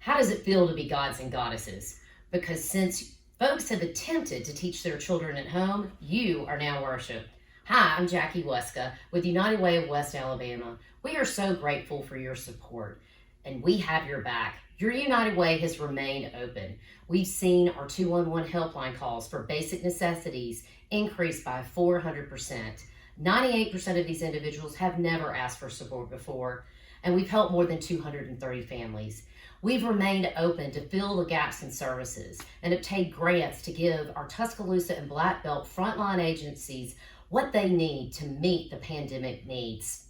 How does it feel to be gods and goddesses? Because since folks have attempted to teach their children at home, you are now worship. Hi, I'm Jackie Weska with United Way of West Alabama. We are so grateful for your support, and we have your back. Your United Way has remained open. We've seen our 211 helpline calls for basic necessities increase by 400%. 98% of these individuals have never asked for support before, and we've helped more than 230 families. We've remained open to fill the gaps in services and obtained grants to give our Tuscaloosa and Black Belt frontline agencies what they need to meet the pandemic needs.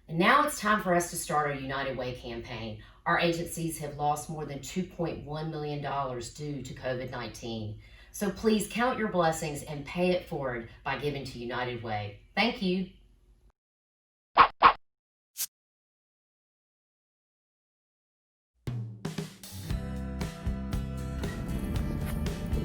And now it's time for us to start our United Way campaign. Our agencies have lost more than $2.1 million due to COVID-19. So please count your blessings and pay it forward by giving to United Way. Thank you.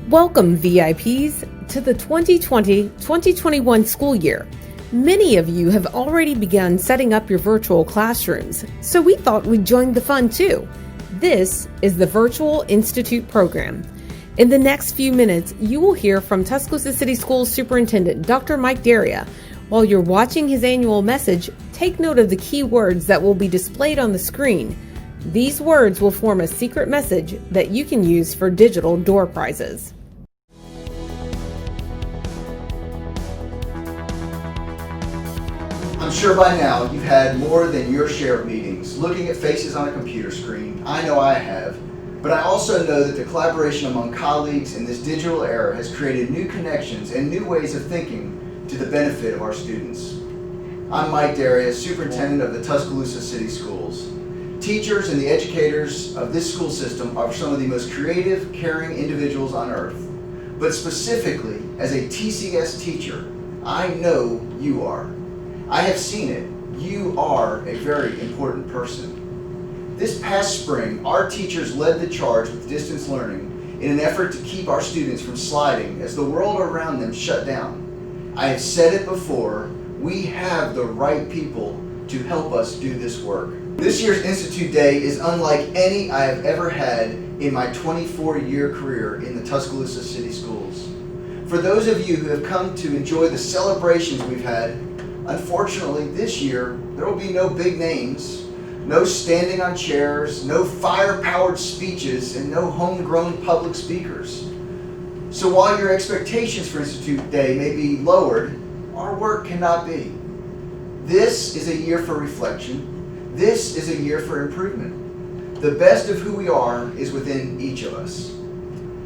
Welcome, VIPs, to the 2020-2021 school year. Many of you have already begun setting up your virtual classrooms, so we thought we'd join the fun too. This is the Virtual Institute program. In the next few minutes, you will hear from Tuscaloosa City Schools Superintendent Dr. Mike Daria. While you're watching his annual message, take note of the key words that will be displayed on the screen. These words will form a secret message that you can use for digital door prizes. I'm sure by now you've had more than your share of meetings, looking at faces on a computer screen. I know I have, but I also know that the collaboration among colleagues in this digital era has created new connections and new ways of thinking to the benefit of our students. I'm Mike Daria, Superintendent of the Tuscaloosa City Schools. Teachers and the educators of this school system are some of the most creative, caring individuals on earth. But specifically, as a TCS teacher, I know you are. I have seen it. You are a very important person. This past spring, our teachers led the charge with distance learning in an effort to keep our students from sliding as the world around them shut down. I have said it before, we have the right people to help us do this work. This year's Institute Day is unlike any I have ever had in my 24-year career in the Tuscaloosa City Schools. For those of you who have come to enjoy the celebrations we've had, unfortunately this year there will be no big names, no standing on chairs, no fire-powered speeches, and no homegrown public speakers. So while your expectations for Institute Day may be lowered, our work cannot be. This is a year for reflection. This is a year for improvement. The best of who we are is within each of us.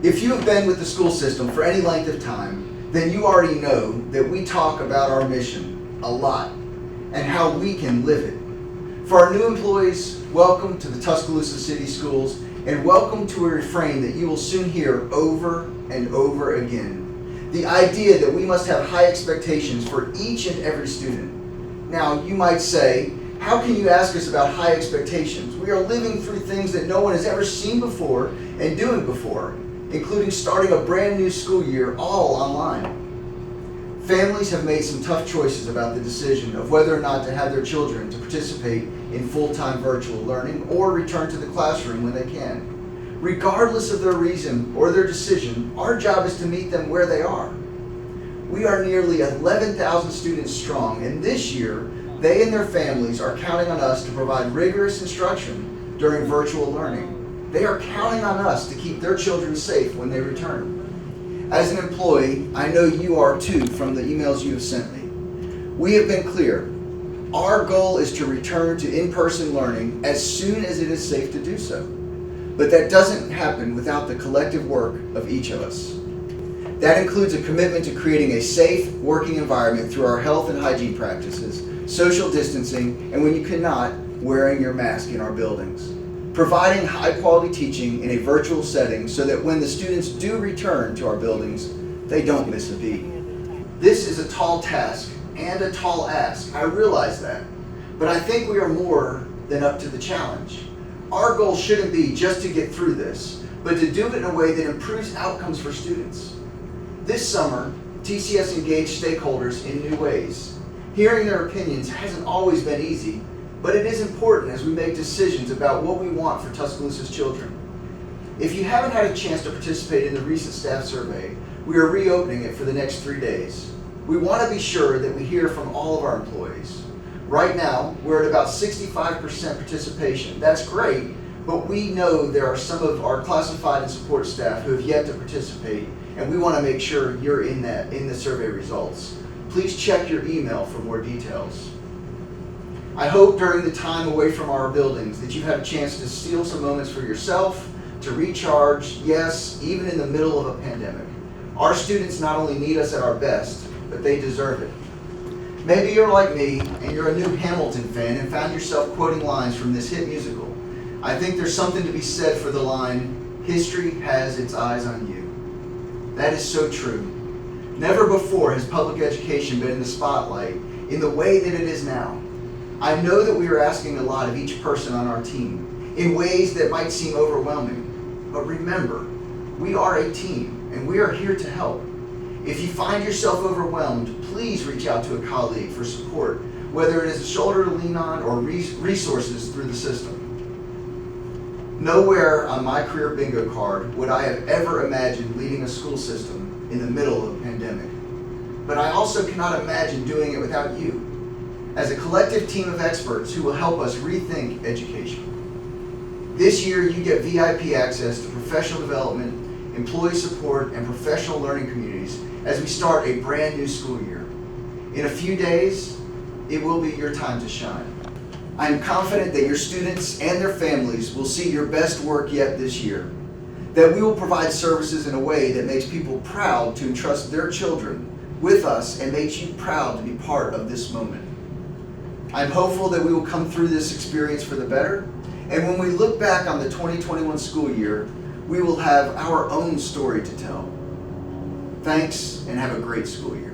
If you have been with the school system for any length of time, then you already know that we talk about our mission a lot and how we can live it. For our new employees, welcome to the Tuscaloosa City Schools and welcome to a refrain that you will soon hear over and over again. The idea that we must have high expectations for each and every student. Now, you might say, how can you ask us about high expectations? We are living through things that no one has ever seen before and doing before, including starting a brand new school year all online. Families have made some tough choices about the decision of whether or not to have their children to participate in full-time virtual learning or return to the classroom when they can. Regardless of their reason or their decision, our job is to meet them where they are. We are nearly 11,000 students strong, and this year, they and their families are counting on us to provide rigorous instruction during virtual learning. They are counting on us to keep their children safe when they return. As an employee, I know you are too from the emails you have sent me. We have been clear. Our goal is to return to in-person learning as soon as it is safe to do so. But that doesn't happen without the collective work of each of us. That includes a commitment to creating a safe working environment through our health and hygiene practices, social distancing, and when you cannot, wearing your mask in our buildings. Providing high-quality teaching in a virtual setting so that when the students do return to our buildings, they don't miss a beat. This is a tall task and a tall ask, I realize that, but I think we are more than up to the challenge. Our goal shouldn't be just to get through this, but to do it in a way that improves outcomes for students. This summer, TCS engaged stakeholders in new ways. Hearing their opinions hasn't always been easy, but it is important as we make decisions about what we want for Tuscaloosa's children. If you haven't had a chance to participate in the recent staff survey, we are reopening it for the next 3 days. We want to be sure that we hear from all of our employees. Right now, we're at about 65% participation. That's great, but we know there are some of our classified and support staff who have yet to participate, and we want to make sure you're in the survey results. Please check your email for more details. I hope during the time away from our buildings that you've had a chance to steal some moments for yourself, to recharge, yes, even in the middle of a pandemic. Our students not only need us at our best, but they deserve it. Maybe you're like me and you're a new Hamilton fan and found yourself quoting lines from this hit musical. I think there's something to be said for the line, "History has its eyes on you." That is so true. Never before has public education been in the spotlight in the way that it is now. I know that we are asking a lot of each person on our team in ways that might seem overwhelming. But remember, we are a team and we are here to help. If you find yourself overwhelmed, please reach out to a colleague for support, whether it is a shoulder to lean on or resources through the system. Nowhere on my career bingo card would I have ever imagined leading a school system in the middle of a pandemic. But I also cannot imagine doing it without you, as a collective team of experts who will help us rethink education. This year, you get VIP access to professional development, employee support, and professional learning communities as we start a brand new school year. In a few days, it will be your time to shine. I am confident that your students and their families will see your best work yet this year, that we will provide services in a way that makes people proud to entrust their children with us and makes you proud to be part of this moment. I'm hopeful that we will come through this experience for the better, and when we look back on the 2021 school year, we will have our own story to tell. Thanks, and have a great school year.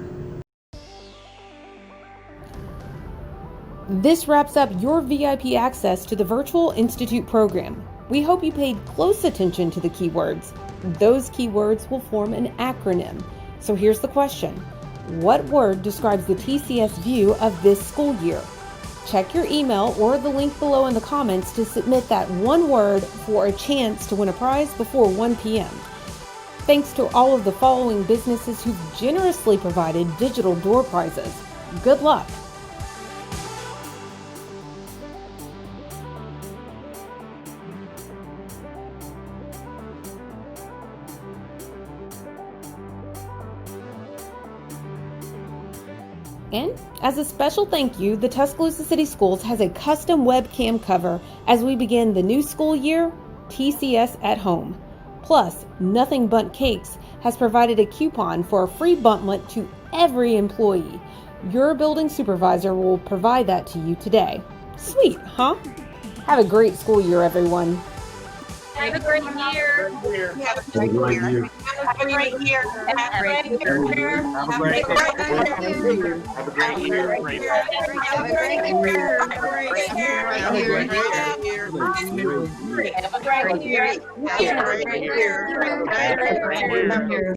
This wraps up your VIP access to the Virtual Institute program. We hope you paid close attention to the keywords. Those keywords will form an acronym. So here's the question. What word describes the TCS view of this school year? Check your email or the link below in the comments to submit that one word for a chance to win a prize before 1 p.m. Thanks to all of the following businesses who've generously provided digital door prizes. Good luck! And as a special thank you, the Tuscaloosa City Schools has a custom webcam cover as we begin the new school year, TCS at Home. Plus, Nothing Bundt Cakes has provided a coupon for a free buntlet to every employee. Your building supervisor will provide that to you today. Sweet, huh? Have a great school year, everyone. Have a great year. Have a great year. Have a great year. Have a great year. Have a great year. Have a great year. Have a great year. Have a great year. Have a great year. Have a great year. Have a great year. Have a great year.